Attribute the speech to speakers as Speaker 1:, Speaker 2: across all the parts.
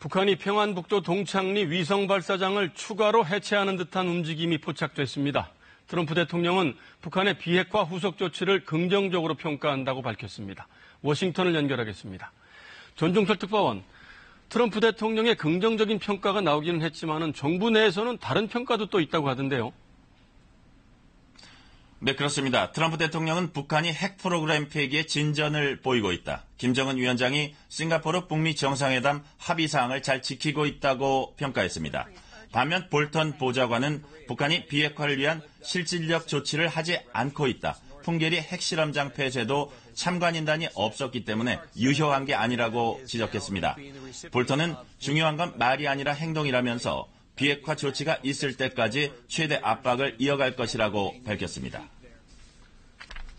Speaker 1: 북한이 평안북도 동창리 위성 발사장을 추가로 해체하는 듯한 움직임이 포착됐습니다. 트럼프 대통령은 북한의 비핵화 후속 조치를 긍정적으로 평가한다고 밝혔습니다. 워싱턴을 연결하겠습니다. 전종철 특파원, 트럼프 대통령의 긍정적인 평가가 나오기는 했지만 정부 내에서는 다른 평가도 또 있다고 하던데요.
Speaker 2: 네, 그렇습니다. 트럼프 대통령은 북한이 핵 프로그램 폐기에 진전을 보이고 있다. 김정은 위원장이 싱가포르 북미 정상회담 합의사항을 잘 지키고 있다고 평가했습니다. 반면 볼턴 보좌관은 북한이 비핵화를 위한 실질적 조치를 하지 않고 있다. 풍계리 핵실험장 폐쇄도 참관인단이 없었기 때문에 유효한 게 아니라고 지적했습니다. 볼턴은 중요한 건 말이 아니라 행동이라면서 비핵화 조치가 있을 때까지 최대 압박을 이어갈 것이라고 밝혔습니다.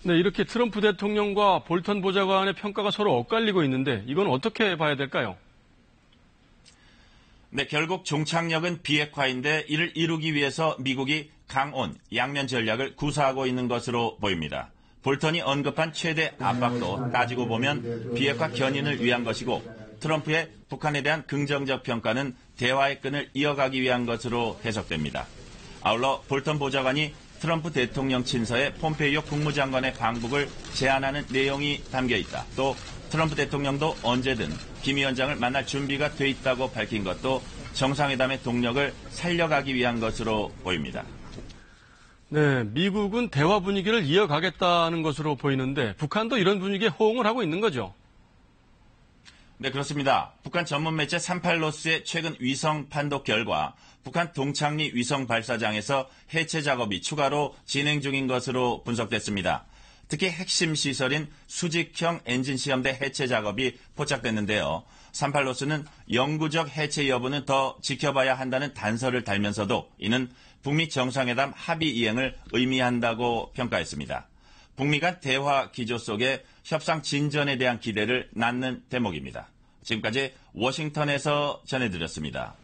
Speaker 1: 네, 이렇게 트럼프 대통령과 볼턴 보좌관의 평가가 서로 엇갈리고 있는데 이건 어떻게 봐야 될까요?
Speaker 2: 네, 결국 종착역은 비핵화인데 이를 이루기 위해서 미국이 강온, 양면 전략을 구사하고 있는 것으로 보입니다. 볼턴이 언급한 최대 압박도 따지고 보면 비핵화 견인을 위한 것이고 트럼프의 북한에 대한 긍정적 평가는 대화의 끈을 이어가기 위한 것으로 해석됩니다. 아울러 볼턴 보좌관이 트럼프 대통령 친서에 폼페이오 국무장관의 방북을 제안하는 내용이 담겨 있다. 또 트럼프 대통령도 언제든 김 위원장을 만날 준비가 돼 있다고 밝힌 것도 정상회담의 동력을 살려가기 위한 것으로 보입니다.
Speaker 1: 네, 미국은 대화 분위기를 이어가겠다는 것으로 보이는데 북한도 이런 분위기에 호응을 하고 있는 거죠?
Speaker 2: 네, 그렇습니다. 북한 전문 매체 38노스의 최근 위성 판독 결과 북한 동창리 위성 발사장에서 해체 작업이 추가로 진행 중인 것으로 분석됐습니다. 특히 핵심 시설인 수직형 엔진 시험대 해체 작업이 포착됐는데요. 38노스는 영구적 해체 여부는 더 지켜봐야 한다는 단서를 달면서도 이는 북미 정상회담 합의 이행을 의미한다고 평가했습니다. 북미 간 대화 기조 속에 협상 진전에 대한 기대를 낳는 대목입니다. 지금까지 워싱턴에서 전해드렸습니다.